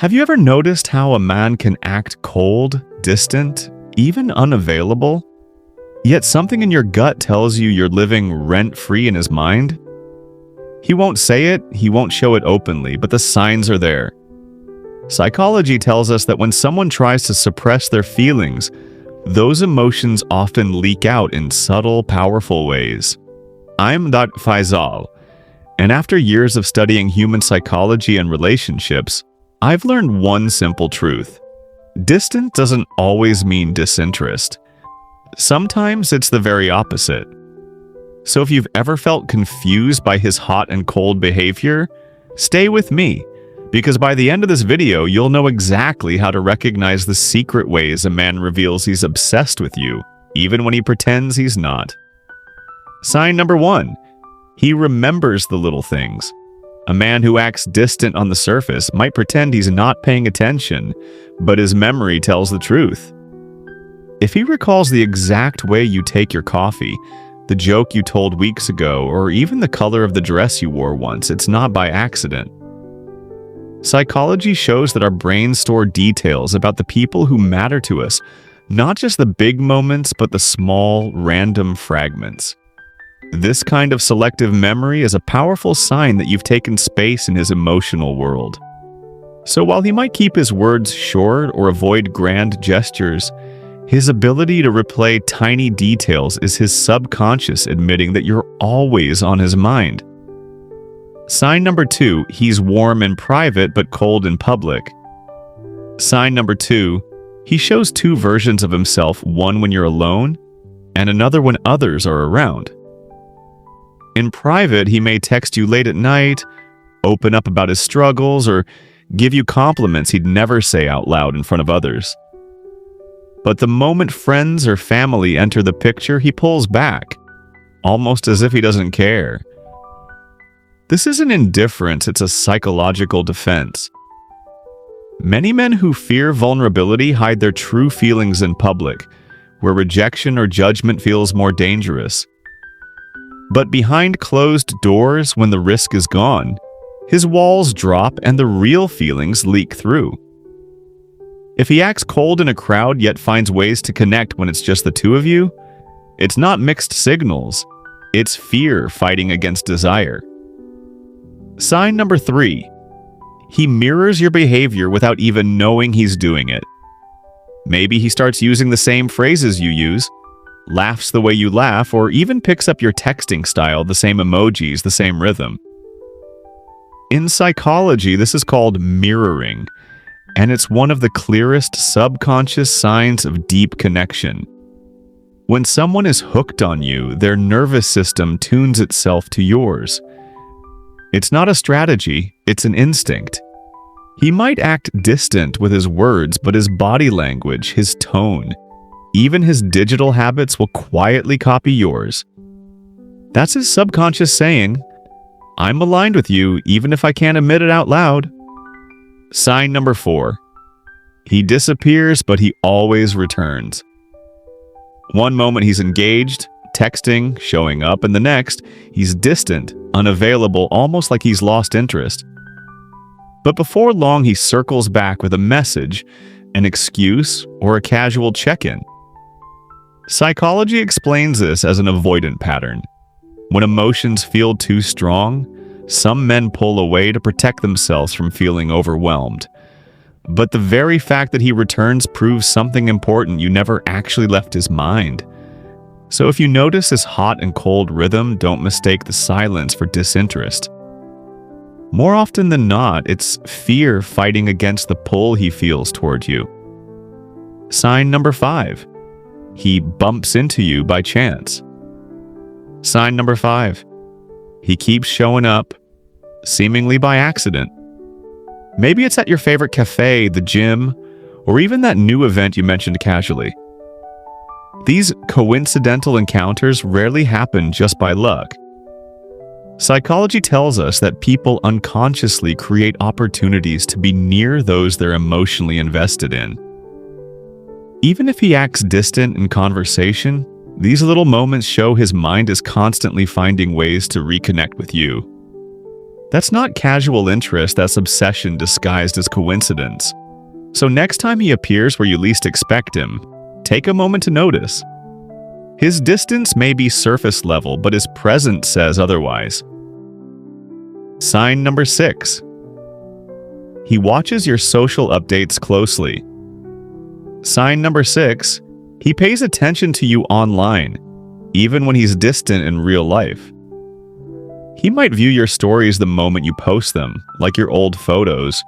Have you ever noticed how a man can act cold, distant, even unavailable? Yet something in your gut tells you you're living rent-free in his mind? He won't say it, he won't show it openly, but the signs are there. Psychology tells us that when someone tries to suppress their feelings, those emotions often leak out in subtle, powerful ways. I'm Dr. Faisal, and after years of studying human psychology and relationships, I've learned one simple truth. Distant doesn't always mean disinterest. Sometimes it's the very opposite. So if you've ever felt confused by his hot and cold behavior, stay with me, because by the end of this video, you'll know exactly how to recognize the secret ways a man reveals he's obsessed with you, even when he pretends he's not. Sign number 1. He remembers the little things. A man who acts distant on the surface might pretend he's not paying attention, but his memory tells the truth. If he recalls the exact way you take your coffee, the joke you told weeks ago, or even the color of the dress you wore once, it's not by accident. Psychology shows that our brains store details about the people who matter to us, not just the big moments, but the small, random fragments. This kind of selective memory is a powerful sign that you've taken space in his emotional world. So while he might keep his words short or avoid grand gestures, his ability to replay tiny details is his subconscious admitting that you're always on his mind. Sign number 2, he's warm in private but cold in public. Sign number 2, he shows two versions of himself, one when you're alone and another when others are around. In private, he may text you late at night, open up about his struggles, or give you compliments he'd never say out loud in front of others. But the moment friends or family enter the picture, he pulls back, almost as if he doesn't care. This isn't indifference, it's a psychological defense. Many men who fear vulnerability hide their true feelings in public, where rejection or judgment feels more dangerous. But behind closed doors, when the risk is gone, his walls drop and the real feelings leak through. If he acts cold in a crowd yet finds ways to connect when it's just the two of you, it's not mixed signals, it's fear fighting against desire. Sign number 3. He mirrors your behavior without even knowing he's doing it. Maybe he starts using the same phrases you use, laughs the way you laugh, or even picks up your texting style, the same emojis, the same rhythm. In psychology, this is called mirroring, and it's one of the clearest subconscious signs of deep connection. When someone is hooked on you, their nervous system tunes itself to yours. It's not a strategy, it's an instinct. He might act distant with his words, but his body language, his tone, even his digital habits will quietly copy yours. That's his subconscious saying, I'm aligned with you even if I can't admit it out loud. Sign number 4. He disappears, but he always returns. One moment he's engaged, texting, showing up, and the next, he's distant, unavailable, almost like he's lost interest. But before long, he circles back with a message, an excuse, or a casual check-in. Psychology explains this as an avoidant pattern. When emotions feel too strong, some men pull away to protect themselves from feeling overwhelmed. But the very fact that he returns proves something important: you never actually left his mind. So if you notice his hot and cold rhythm, don't mistake the silence for disinterest. More often than not, it's fear fighting against the pull he feels toward you. Sign number 5. He bumps into you by chance. Sign number 5. He keeps showing up, seemingly by accident. Maybe it's at your favorite cafe, the gym, or even that new event you mentioned casually. These coincidental encounters rarely happen just by luck. Psychology tells us that people unconsciously create opportunities to be near those they're emotionally invested in. Even if he acts distant in conversation, these little moments show his mind is constantly finding ways to reconnect with you. That's not casual interest, that's obsession disguised as coincidence. So next time he appears where you least expect him, take a moment to notice. His distance may be surface level, but his presence says otherwise. Sign number 6. He watches your social updates closely. Sign number 6. He pays attention to you online, even when he's distant in real life. He might view your stories the moment you post them, like your old photos,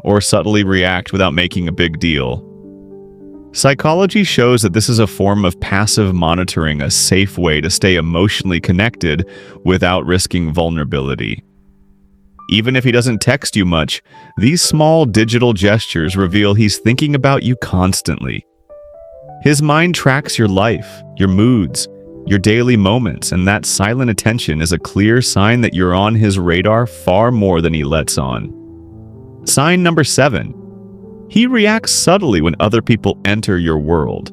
or subtly react without making a big deal. Psychology shows that this is a form of passive monitoring, a safe way to stay emotionally connected without risking vulnerability. Even if he doesn't text you much, these small digital gestures reveal he's thinking about you constantly. His mind tracks your life, your moods, your daily moments, and that silent attention is a clear sign that you're on his radar far more than he lets on. Sign number 7. He reacts subtly when other people enter your world.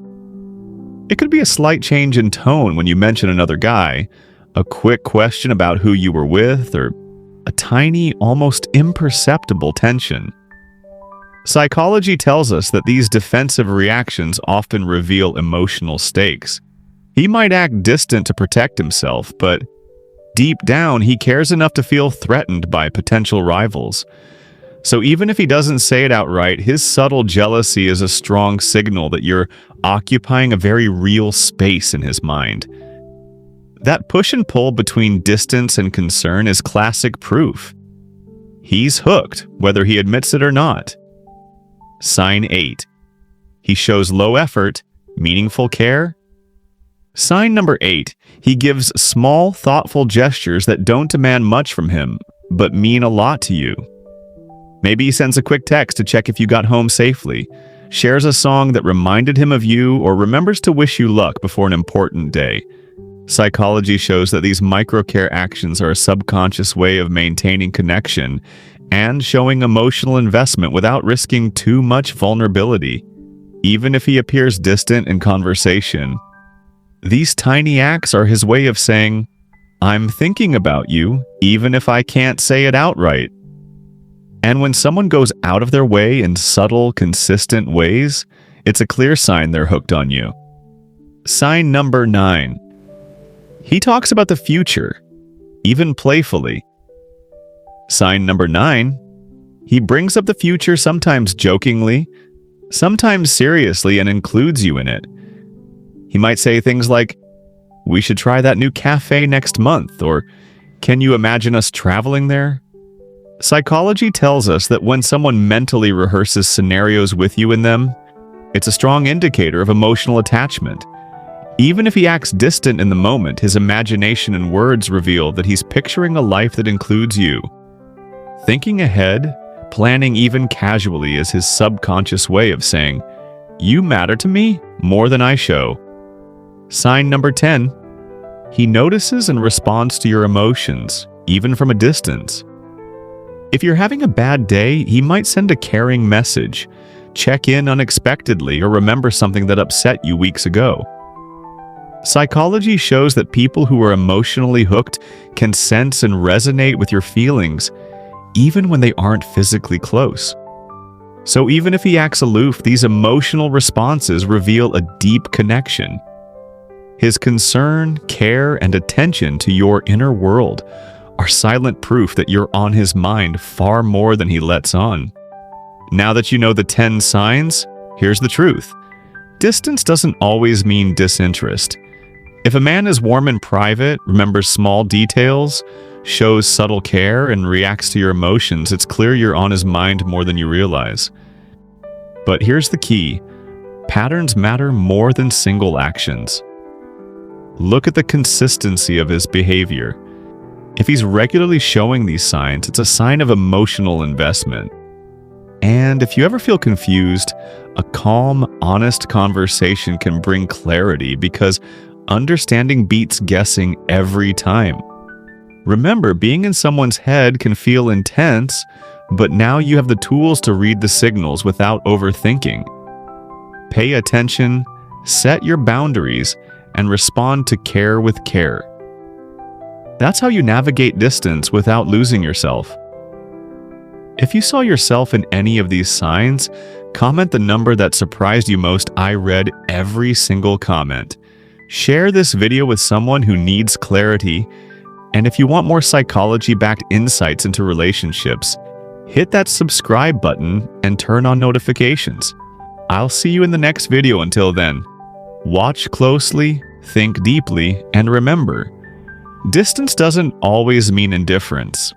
It could be a slight change in tone when you mention another guy, a quick question about who you were with, or a tiny, almost imperceptible tension. Psychology tells us that these defensive reactions often reveal emotional stakes. He might act distant to protect himself, but deep down, he cares enough to feel threatened by potential rivals. So even if he doesn't say it outright, his subtle jealousy is a strong signal that you're occupying a very real space in his mind. That push and pull between distance and concern is classic proof. He's hooked, whether he admits it or not. Sign 8. He shows low effort, meaningful care. Sign number 8. He gives small, thoughtful gestures that don't demand much from him, but mean a lot to you. Maybe he sends a quick text to check if you got home safely, shares a song that reminded him of you, or remembers to wish you luck before an important day. Psychology shows that these microcare actions are a subconscious way of maintaining connection and showing emotional investment without risking too much vulnerability. Even if he appears distant in conversation, these tiny acts are his way of saying, "I'm thinking about you, even if I can't say it outright." And when someone goes out of their way in subtle, consistent ways, it's a clear sign they're hooked on you. Sign number 9. He talks about the future, even playfully. Sign number 9. He brings up the future sometimes jokingly, sometimes seriously, and includes you in it. He might say things like, "We should try that new cafe next month," or "Can you imagine us traveling there?" Psychology tells us that when someone mentally rehearses scenarios with you in them, it's a strong indicator of emotional attachment. Even if he acts distant in the moment, his imagination and words reveal that he's picturing a life that includes you. Thinking ahead, planning even casually, is his subconscious way of saying, "You matter to me more than I show." Sign number 10. He notices and responds to your emotions, even from a distance. If you're having a bad day, he might send a caring message, check in unexpectedly, or remember something that upset you weeks ago. Psychology shows that people who are emotionally hooked can sense and resonate with your feelings, even when they aren't physically close. So even if he acts aloof, these emotional responses reveal a deep connection. His concern, care, and attention to your inner world are silent proof that you're on his mind far more than he lets on. Now that you know the 10 signs, here's the truth. Distance doesn't always mean disinterest. If a man is warm in private, remembers small details, shows subtle care, and reacts to your emotions, it's clear you're on his mind more than you realize. But here's the key. Patterns matter more than single actions. Look at the consistency of his behavior. If he's regularly showing these signs, it's a sign of emotional investment. And if you ever feel confused, a calm, honest conversation can bring clarity because understanding beats guessing every time. Remember, being in someone's head can feel intense, but now you have the tools to read the signals without overthinking. Pay attention, set your boundaries, and respond to care with care. That's how you navigate distance without losing yourself. If you saw yourself in any of these signs, comment the number that surprised you most. I read every single comment. Share this video with someone who needs clarity. And if you want more psychology-backed insights into relationships, hit that subscribe button and turn on notifications. I'll see you in the next video. Until then, watch closely, think deeply, and remember, distance doesn't always mean indifference.